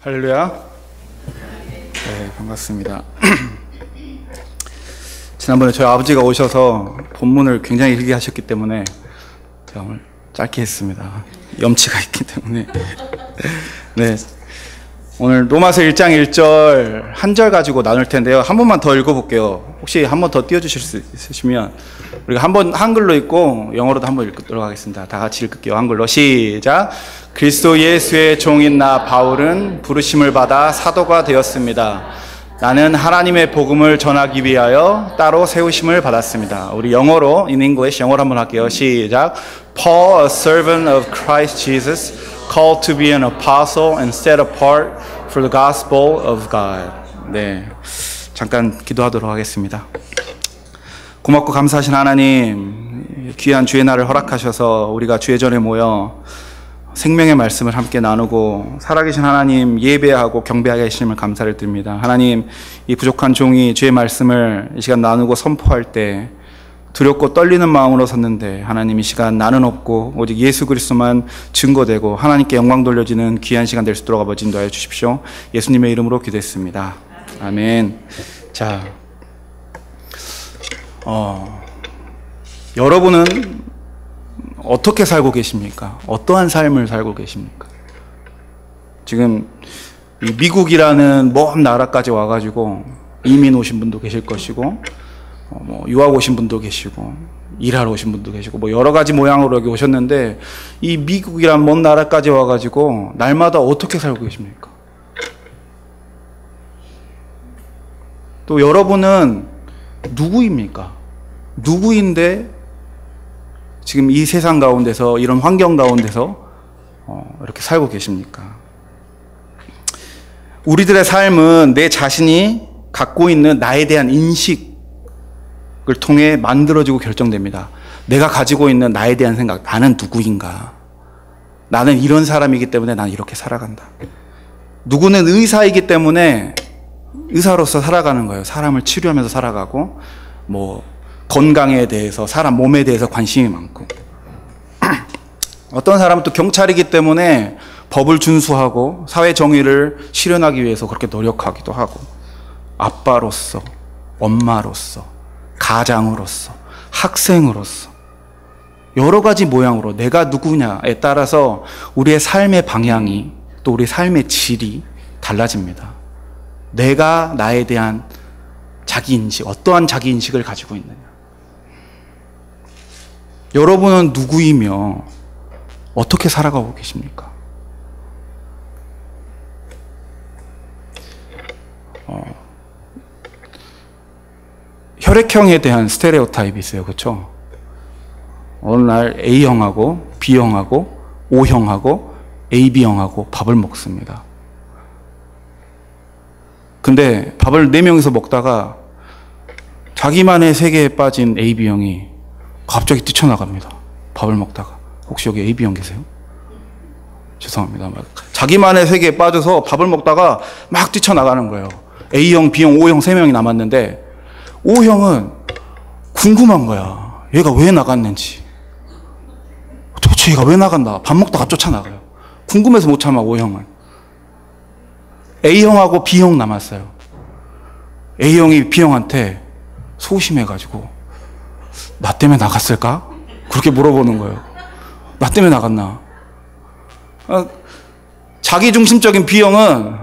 할렐루야. 네, 반갑습니다. 지난번에 저희 아버지가 오셔서 본문을 굉장히 길게 하셨기 때문에 제가 오늘 짧게 했습니다. 염치가 있기 때문에. 네, 오늘 로마서 1장 1절 한 절 가지고 나눌 텐데요. 한 번만 더 읽어볼게요. 혹시 한 번 더 띄워주실 수 있으시면 우리가 한 번 한글로 읽고 영어로도 한 번 읽도록 하겠습니다. 다 같이 읽을게요. 한글로 시작. 그리스도 예수의 종인 나 바울은 부르심을 받아 사도가 되었습니다. 나는 하나님의 복음을 전하기 위하여 따로 세우심을 받았습니다. 우리 영어로 in English 영어로 한번 할게요. 시작. Paul, a servant of Christ Jesus, called to be an apostle and set apart for the gospel of God. 네, 잠깐 기도하도록 하겠습니다. 고맙고 감사하신 하나님, 귀한 주의 날을 허락하셔서 우리가 주의 전에 모여 생명의 말씀을 함께 나누고 살아계신 하나님 예배하고 경배하게 하심을 감사를 드립니다. 하나님, 이 부족한 종이 주의 말씀을 이 시간 나누고 선포할 때 두렵고 떨리는 마음으로 섰는데 하나님 이 시간 나는 없고 오직 예수 그리스도만 증거되고 하나님께 영광 돌려지는 귀한 시간 될 수 있도록 아버지 인도하여 주십시오. 예수님의 이름으로 기도했습니다. 아멘. 자, 여러분은 어떻게 살고 계십니까? 어떠한 삶을 살고 계십니까? 지금 이 미국이라는 먼 나라까지 와가지고 이민 오신 분도 계실 것이고, 유학 오신 분도 계시고, 일하러 오신 분도 계시고, 여러 가지 모양으로 여기 오셨는데, 이 미국이란 먼 나라까지 와가지고 날마다 어떻게 살고 계십니까? 또 여러분은 누구입니까? 누구인데 지금 이 세상 가운데서 이런 환경 가운데서 이렇게 살고 계십니까? 우리들의 삶은 내 자신이 갖고 있는 나에 대한 인식을 통해 만들어지고 결정됩니다. 내가 가지고 있는 나에 대한 생각, 나는 누구인가? 나는 이런 사람이기 때문에 나는 이렇게 살아간다. 누구는 의사이기 때문에 의사로서 살아가는 거예요. 사람을 치료하면서 살아가고, 건강에 대해서, 사람 몸에 대해서 관심이 많고. 어떤 사람은 또 경찰이기 때문에 법을 준수하고 사회 정의를 실현하기 위해서 그렇게 노력하기도 하고, 아빠로서, 엄마로서, 가장으로서, 학생으로서 여러 가지 모양으로 내가 누구냐에 따라서 우리의 삶의 방향이, 또 우리 삶의 질이 달라집니다. 내가 나에 대한 자기인식, 어떠한 자기인식을 가지고 있느냐. 여러분은 누구이며 어떻게 살아가고 계십니까? 혈액형에 대한 스테레오타입이 있어요. 그렇죠? 어느 날 A형하고 B형하고 O형하고 AB형하고 밥을 먹습니다. 근데 밥을 4명이서 먹다가 자기만의 세계에 빠진 AB형이 갑자기 뛰쳐나갑니다. 밥을 먹다가. 혹시 여기 AB형 계세요? 죄송합니다. 자기만의 세계에 빠져서 밥을 먹다가 막 뛰쳐나가는 거예요. A형, B형, O형 3명이 남았는데 O형은 궁금한 거야. 얘가 왜 나갔는지. 도대체 얘가 왜 나간다. 밥 먹다가 쫓아나가요. 궁금해서 못 참아, O형은. A형하고 B형 남았어요. A형이 B형한테 소심해가지고 나 때문에 나갔을까? 그렇게 물어보는 거예요. 나 때문에 나갔나? 자기중심적인 B형은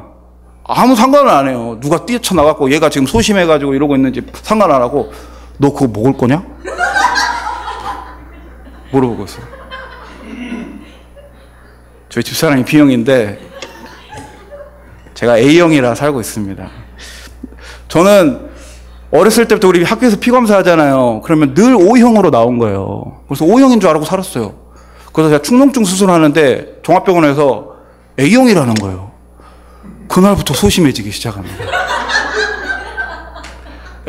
아무 상관을 안 해요. 누가 뛰쳐나갔고 얘가 지금 소심해가지고 이러고 있는지 상관 안 하고, 너 그거 먹을 거냐? 물어보고 있어요. 저희 집사람이 B형인데 제가 A형이라 살고 있습니다. 저는 어렸을 때부터 우리 학교에서 피검사 하잖아요. 그러면 늘 O형으로 나온 거예요. 그래서 O형인 줄 알고 살았어요. 그래서 제가 축농증 수술하는데 종합병원에서 A형이라는 거예요. 그날부터 소심해지기 시작합니다.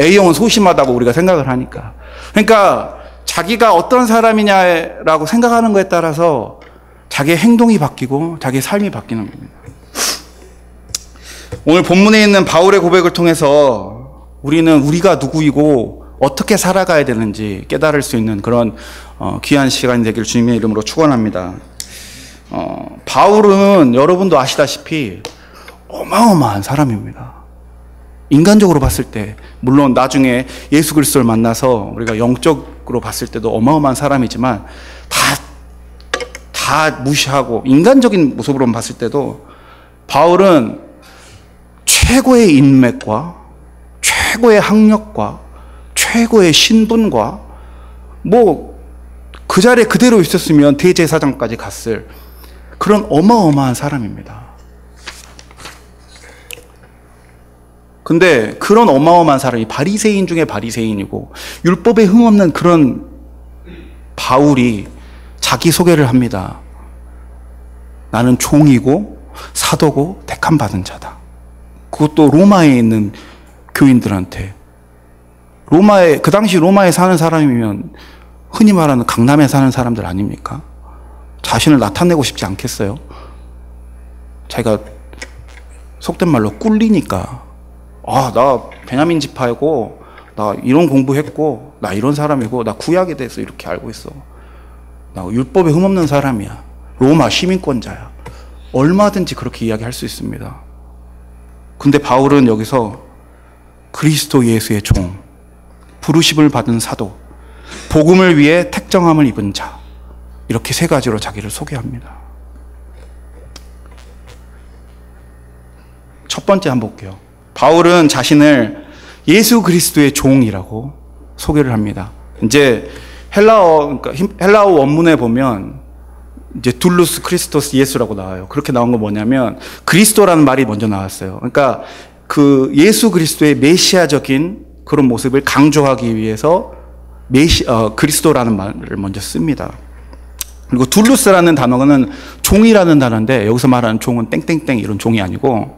A형은 소심하다고 우리가 생각을 하니까. 그러니까 자기가 어떤 사람이냐라고 생각하는 거에 따라서 자기의 행동이 바뀌고 자기의 삶이 바뀌는 겁니다. 오늘 본문에 있는 바울의 고백을 통해서 우리는 우리가 누구이고 어떻게 살아가야 되는지 깨달을 수 있는 그런 귀한 시간이 되길 주님의 이름으로 축원합니다. 바울은 여러분도 아시다시피 어마어마한 사람입니다. 인간적으로 봤을 때, 물론 나중에 예수 그리스도를 만나서 우리가 영적으로 봤을 때도 어마어마한 사람이지만 다 무시하고 인간적인 모습으로 봤을 때도 바울은 최고의 인맥과 최고의 학력과 최고의 신분과 그 자리에 그대로 있었으면 대제사장까지 갔을 그런 어마어마한 사람입니다. 근데 그런 어마어마한 사람이 바리새인 중에 바리새인이고 율법에 흠없는 그런 바울이 자기 소개를 합니다. 나는 종이고 사도고 택함 받은 자다. 그것도 로마에 있는 교인들한테. 그 당시 로마에 사는 사람이면 흔히 말하는 강남에 사는 사람들 아닙니까? 자신을 나타내고 싶지 않겠어요? 자기가 속된 말로 꿀리니까 나 베냐민 지파이고 나 이런 공부했고 나 이런 사람이고 나 구약에 대해서 이렇게 알고 있어. 나 율법에 흠없는 사람이야. 로마 시민권자야. 얼마든지 그렇게 이야기할 수 있습니다. 근데 바울은 여기서 그리스도 예수의 종, 부르심을 받은 사도, 복음을 위해 택정함을 입은 자, 이렇게 세 가지로 자기를 소개합니다. 첫 번째 한번 볼게요. 바울은 자신을 예수 그리스도의 종이라고 소개를 합니다. 이제 헬라어 원문에 보면 이제 둘루스 크리스토스 예수라고 나와요. 그렇게 나온 건 뭐냐면 그리스도라는 말이 먼저 나왔어요. 그러니까 그 예수 그리스도의 메시아적인 그런 모습을 강조하기 위해서 그리스도라는 말을 먼저 씁니다. 그리고 둘루스라는 단어는 종이라는 단어인데 여기서 말하는 종은 땡땡땡 이런 종이 아니고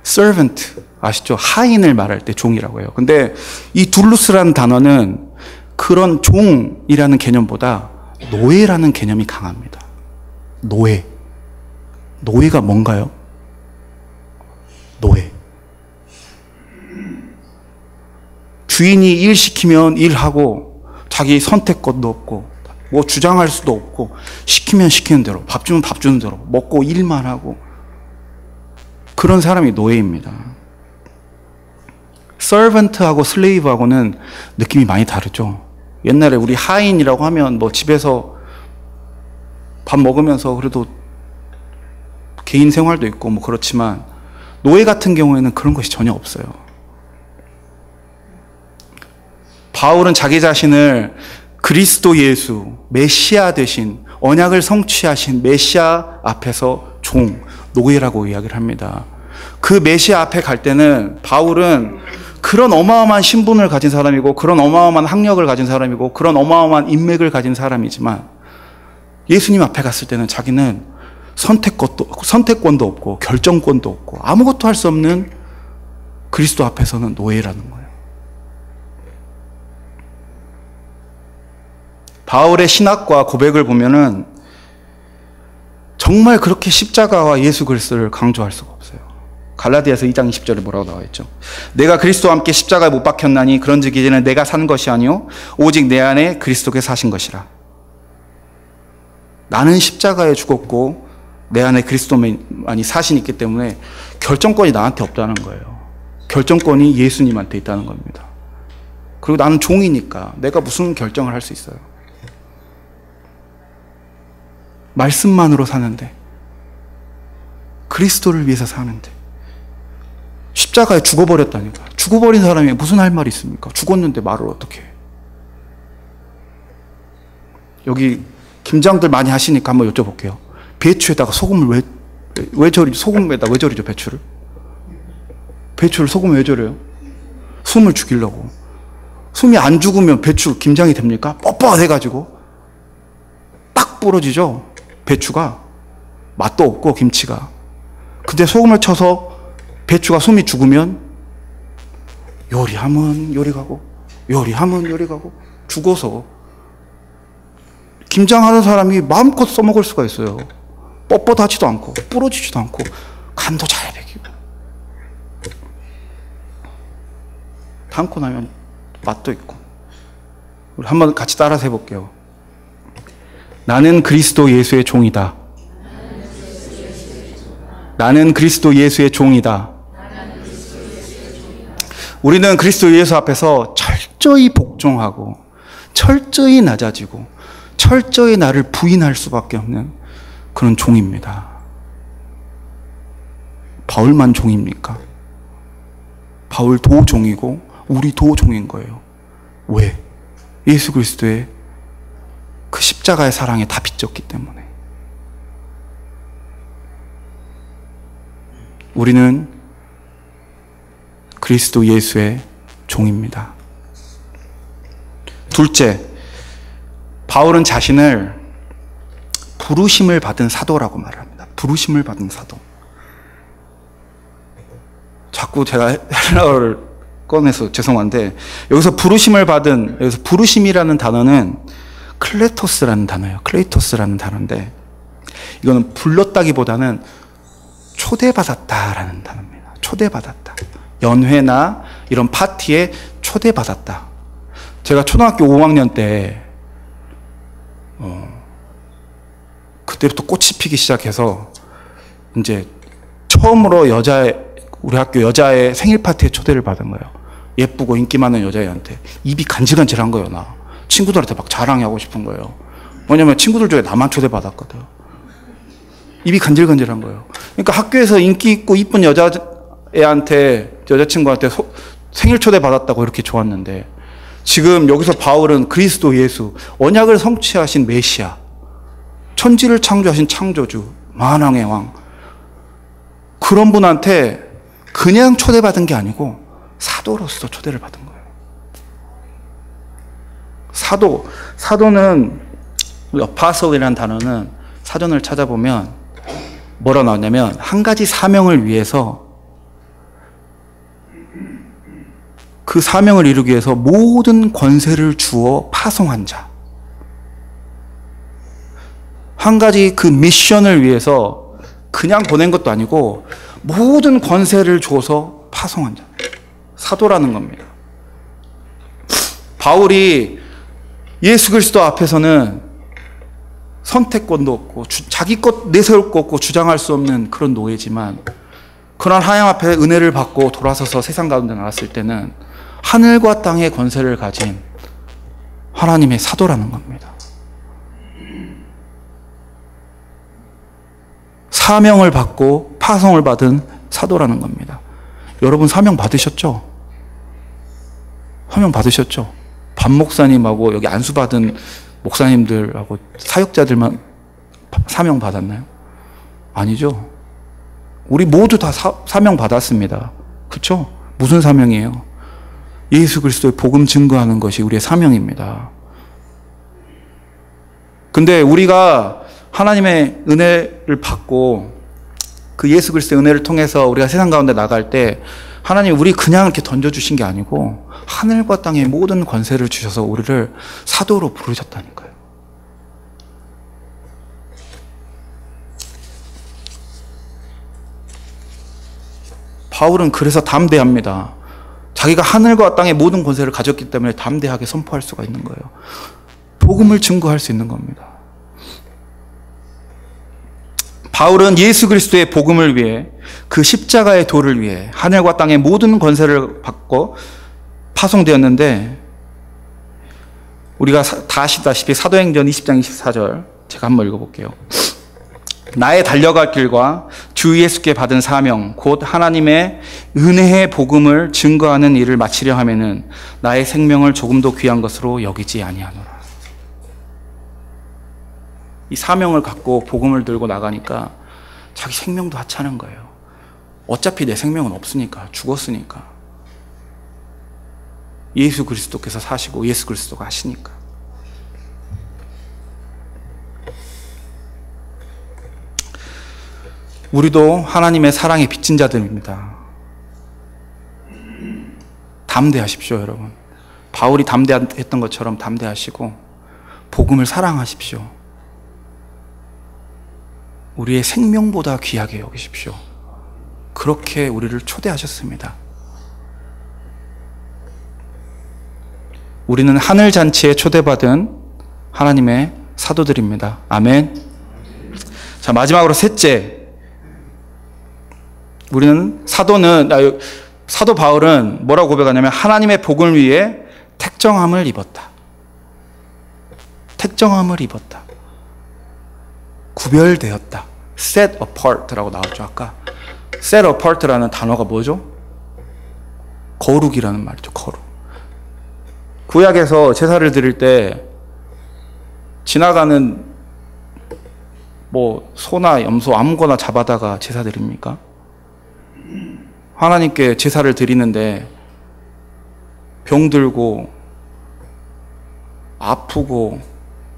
servant 아시죠? 하인을 말할 때 종이라고 해요. 근데 이 둘루스라는 단어는 그런 종이라는 개념보다 노예라는 개념이 강합니다. 노예가 뭔가요? 노예. 주인이 일 시키면 일하고 자기 선택권도 없고 뭐 주장할 수도 없고 시키면 시키는 대로 밥 주면 밥 주는 대로 먹고 일만 하고 그런 사람이 노예입니다. servant하고 slave하고는 느낌이 많이 다르죠. 옛날에 우리 하인이라고 하면 뭐 집에서 밥 먹으면서 그래도 개인 생활도 있고 뭐 그렇지만 노예 같은 경우에는 그런 것이 전혀 없어요. 바울은 자기 자신을 그리스도 예수, 메시아 되신 언약을 성취하신 메시아 앞에서 종, 노예라고 이야기를 합니다. 그 메시아 앞에 갈 때는 바울은 그런 어마어마한 신분을 가진 사람이고 그런 어마어마한 학력을 가진 사람이고 그런 어마어마한 인맥을 가진 사람이지만 예수님 앞에 갔을 때는 자기는 선택권도 없고 결정권도 없고 아무것도 할 수 없는 그리스도 앞에서는 노예라는 거예요. 바울의 신학과 고백을 보면은 정말 그렇게 십자가와 예수 그리스도를 강조할 수가 없어요. 갈라디아서 2장 20절에 뭐라고 나와 있죠? 내가 그리스도와 함께 십자가에 못 박혔나니 그런즉 이제는 내가 산 것이 아니요 오직 내 안에 그리스도께서 사신 것이라. 나는 십자가에 죽었고 내 안에 그리스도만이 사신이 있기 때문에 결정권이 나한테 없다는 거예요. 결정권이 예수님한테 있다는 겁니다. 그리고 나는 종이니까 내가 무슨 결정을 할 수 있어요. 말씀만으로 사는데 그리스도를 위해서 사는데 십자가에 죽어버렸다니까. 죽어버린 사람이 무슨 할 말이 있습니까? 죽었는데 말을 어떻게 해. 여기 김장들 많이 하시니까 한번 여쭤볼게요. 배추에다가 소금을 왜 절이죠? 소금에다 왜 절이죠? 배추를 소금에 왜 절여요? 숨을 죽이려고. 숨이 안 죽으면 배추 김장이 됩니까? 뻣뻣해가지고 딱 부러지죠? 배추가 맛도 없고 김치가. 근데 소금을 쳐서 배추가 숨이 죽으면 요리하면 요리 가고 요리하면 요리 가고 죽어서 김장하는 사람이 마음껏 써먹을 수가 있어요. 뻣뻣하지도 않고 부러지지도 않고 간도 잘 배기고 담고 나면 맛도 있고. 우리 한번 같이 따라서 해볼게요. 나는 그리스도 예수의 종이다. 나는 그리스도 예수의 종이다. 우리는 그리스도 예수 앞에서 철저히 복종하고 철저히 낮아지고 철저히 나를 부인할 수밖에 없는 그런 종입니다. 바울만 종입니까? 바울도 종이고 우리도 종인 거예요. 왜? 예수 그리스도의 그 십자가의 사랑에 다 빚졌기 때문에. 우리는 그리스도 예수의 종입니다. 둘째, 바울은 자신을 부르심을 받은 사도라고 말합니다. 부르심을 받은 사도. 자꾸 제가 헬라어를 꺼내서 죄송한데, 여기서 부르심을 받은, 여기서 부르심이라는 단어는 클레토스라는 단어예요. 클레이토스라는 단어인데, 이거는 불렀다기보다는 초대받았다라는 단어입니다. 초대받았다. 연회나 이런 파티에 초대받았다. 제가 초등학교 5학년 때 그때부터 꽃이 피기 시작해서 이제 처음으로 우리 학교 여자의 생일 파티에 초대를 받은 거예요. 예쁘고 인기 많은 여자애한테. 입이 간질간질한 거예요, 나. 친구들한테 막 자랑하고 싶은 거예요. 왜냐면 친구들 중에 나만 초대받았거든. 입이 간질간질한 거예요. 그러니까 학교에서 인기 있고 이쁜 여자친구한테 생일 초대받았다고 이렇게 좋았는데, 지금 여기서 바울은 그리스도 예수, 언약을 성취하신 메시아, 천지를 창조하신 창조주, 만왕의 왕, 그런 분한테 그냥 초대받은 게 아니고 사도로서 초대를 받은 거예요. 사도는 apostle이라는 단어는 사전을 찾아보면 뭐라 나오냐면, 한 가지 사명을 위해서, 그 사명을 이루기 위해서 모든 권세를 주어 파송한 자. 한 가지 그 미션을 위해서 그냥 보낸 것도 아니고 모든 권세를 줘서 파송한 자. 사도라는 겁니다. 바울이 예수 그리스도 앞에서는 선택권도 없고 자기 것 내세울 거 없고 주장할 수 없는 그런 노예지만, 그런 하나님 앞에 은혜를 받고 돌아서서 세상 가운데 나왔을 때는 하늘과 땅의 권세를 가진 하나님의 사도라는 겁니다. 사명을 받고 파송을 받은 사도라는 겁니다. 여러분 사명 받으셨죠? 사명 받으셨죠? 반 목사님하고 여기 안수 받은 목사님들하고 사역자들만 사명 받았나요? 아니죠. 우리 모두 다 사명 받았습니다. 그렇죠? 무슨 사명이에요? 예수 그리스도의 복음 증거하는 것이 우리의 사명입니다. 근데 우리가 하나님의 은혜를 받고 그 예수 그리스도의 은혜를 통해서 우리가 세상 가운데 나갈 때, 하나님 우리 그냥 이렇게 던져주신 게 아니고 하늘과 땅의 모든 권세를 주셔서 우리를 사도로 부르셨다니까요. 바울은 그래서 담대합니다. 자기가 하늘과 땅의 모든 권세를 가졌기 때문에 담대하게 선포할 수가 있는 거예요. 복음을 증거할 수 있는 겁니다. 바울은 예수 그리스도의 복음을 위해, 그 십자가의 도를 위해 하늘과 땅의 모든 권세를 받고 파송되었는데, 우리가 다 아시다시피 사도행전 20장 24절 제가 한번 읽어볼게요. 나의 달려갈 길과 주 예수께 받은 사명 곧 하나님의 은혜의 복음을 증거하는 일을 마치려 하면은 나의 생명을 조금도 귀한 것으로 여기지 아니하노라. 이 사명을 갖고 복음을 들고 나가니까 자기 생명도 하찮은 거예요. 어차피 내 생명은 없으니까, 죽었으니까. 예수 그리스도께서 사시고 예수 그리스도가 하시니까. 우리도 하나님의 사랑에 빚진 자들입니다. 담대하십시오, 여러분. 바울이 담대했던 것처럼 담대하시고 복음을 사랑하십시오. 우리의 생명보다 귀하게 여기십시오. 그렇게 우리를 초대하셨습니다. 우리는 하늘잔치에 초대받은 하나님의 사도들입니다. 아멘. 자, 마지막으로 셋째, 사도 바울은 뭐라고 고백하냐면 하나님의 복음을 위해 택정함을 입었다. 택정함을 입었다. 구별되었다. set apart라고 나왔죠, 아까. set apart라는 단어가 뭐죠? 거룩이라는 말이죠, 거룩. 구약에서 제사를 드릴 때 지나가는 소나 염소 아무거나 잡아다가 제사 드립니까? 하나님께 제사를 드리는데 병들고 아프고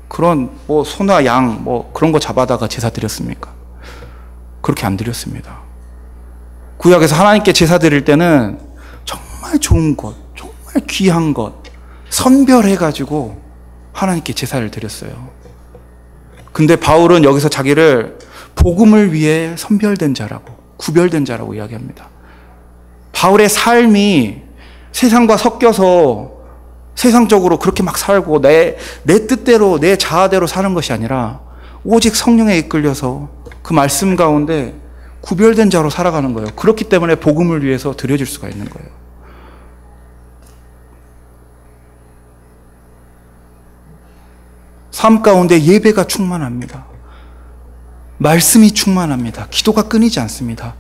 그런 소나 양 그런 거 잡아다가 제사 드렸습니까? 그렇게 안 드렸습니다. 구약에서 하나님께 제사 드릴 때는 정말 좋은 것, 정말 귀한 것 선별해가지고 하나님께 제사를 드렸어요. 근데 바울은 여기서 자기를 복음을 위해 선별된 자라고, 구별된 자라고 이야기합니다. 바울의 삶이 세상과 섞여서 세상적으로 그렇게 막 살고 내 뜻대로 내 자아대로 사는 것이 아니라 오직 성령에 이끌려서 그 말씀 가운데 구별된 자로 살아가는 거예요. 그렇기 때문에 복음을 위해서 드려질 수가 있는 거예요. 삶 가운데 예배가 충만합니다. 말씀이 충만합니다. 기도가 끊이지 않습니다.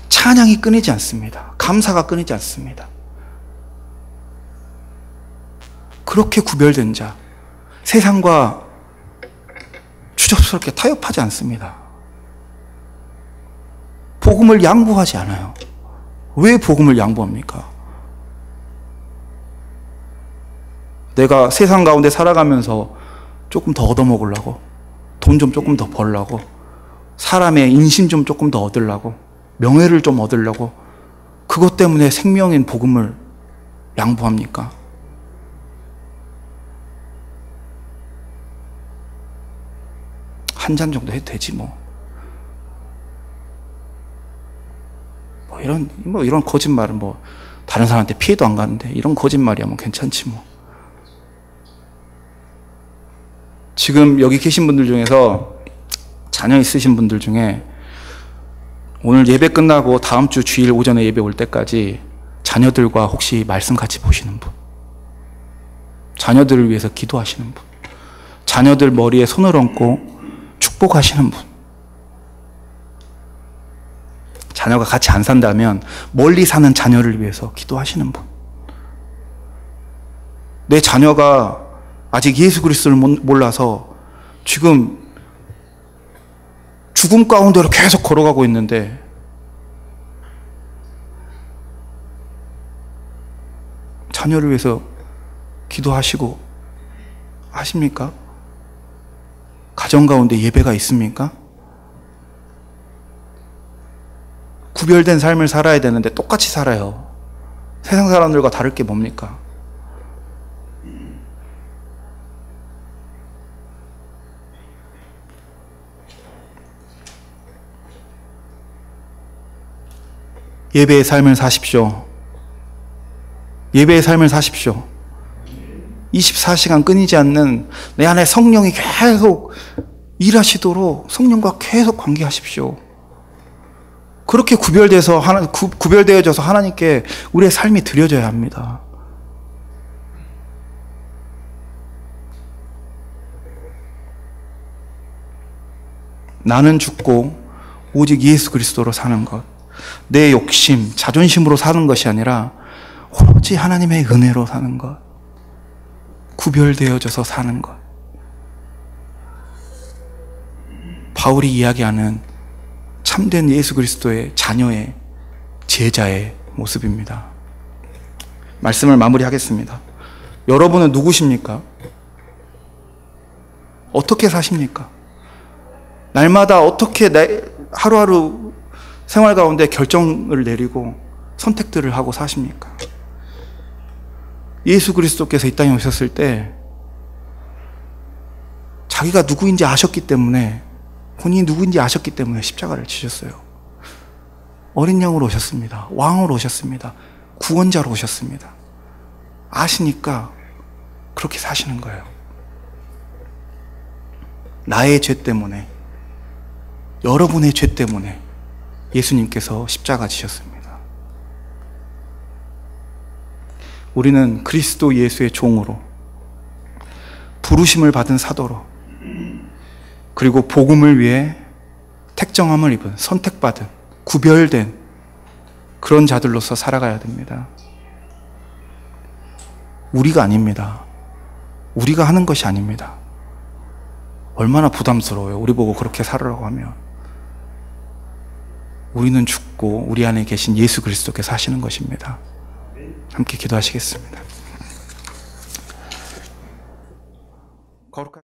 찬양이 끊이지 않습니다. 감사가 끊이지 않습니다. 그렇게 구별된 자, 세상과 추접스럽게 타협하지 않습니다. 복음을 양보하지 않아요. 왜 복음을 양보합니까? 내가 세상 가운데 살아가면서 조금 더 얻어먹으려고, 돈 좀 조금 더 벌려고, 사람의 인심 좀 조금 더 얻으려고, 명예를 좀 얻으려고, 그것 때문에 생명인 복음을 양보합니까? 한 잔 정도 해도 되지 이런 거짓말은 다른 사람한테 피해도 안 가는데 이런 거짓말이야 괜찮지 지금 여기 계신 분들 중에서 자녀 있으신 분들 중에 오늘 예배 끝나고 다음 주 주일 오전에 예배 올 때까지 자녀들과 혹시 말씀 같이 보시는 분, 자녀들을 위해서 기도하시는 분, 자녀들 머리에 손을 얹고 축복하시는 분, 자녀가 같이 안 산다면 멀리 사는 자녀를 위해서 기도하시는 분, 내 자녀가 아직 예수 그리스도를 몰라서 지금 죽음 가운데로 계속 걸어가고 있는데 자녀를 위해서 기도하시고 하십니까? 가정 가운데 예배가 있습니까? 구별된 삶을 살아야 되는데 똑같이 살아요. 세상 사람들과 다를 게 뭡니까? 예배의 삶을 사십시오. 예배의 삶을 사십시오. 24시간 끊이지 않는 내 안에 성령이 계속 일하시도록 성령과 계속 관계하십시오. 그렇게 구별되어져서 하나님께 우리의 삶이 드려져야 합니다. 나는 죽고 오직 예수 그리스도로 사는 것, 내 욕심, 자존심으로 사는 것이 아니라 오로지 하나님의 은혜로 사는 것, 구별되어져서 사는 것. 바울이 이야기하는 참된 예수 그리스도의 자녀의 제자의 모습입니다. 말씀을 마무리하겠습니다. 여러분은 누구십니까? 어떻게 사십니까? 날마다 어떻게 하루하루 생활 가운데 결정을 내리고 선택들을 하고 사십니까? 예수 그리스도께서 이 땅에 오셨을 때 자기가 누구인지 아셨기 때문에, 본인이 누구인지 아셨기 때문에 십자가를 지셨어요. 어린 양으로 오셨습니다. 왕으로 오셨습니다. 구원자로 오셨습니다. 아시니까 그렇게 사시는 거예요. 나의 죄 때문에, 여러분의 죄 때문에 예수님께서 십자가 지셨습니다. 우리는 그리스도 예수의 종으로, 부르심을 받은 사도로, 그리고 복음을 위해 택정함을 입은, 선택받은, 구별된 그런 자들로서 살아가야 됩니다. 우리가 아닙니다. 우리가 하는 것이 아닙니다. 얼마나 부담스러워요. 우리 보고 그렇게 살으라고 하면. 우리는 죽고 우리 안에 계신 예수 그리스도께서 하시는 것입니다. 함께 기도하시겠습니다. 거룩한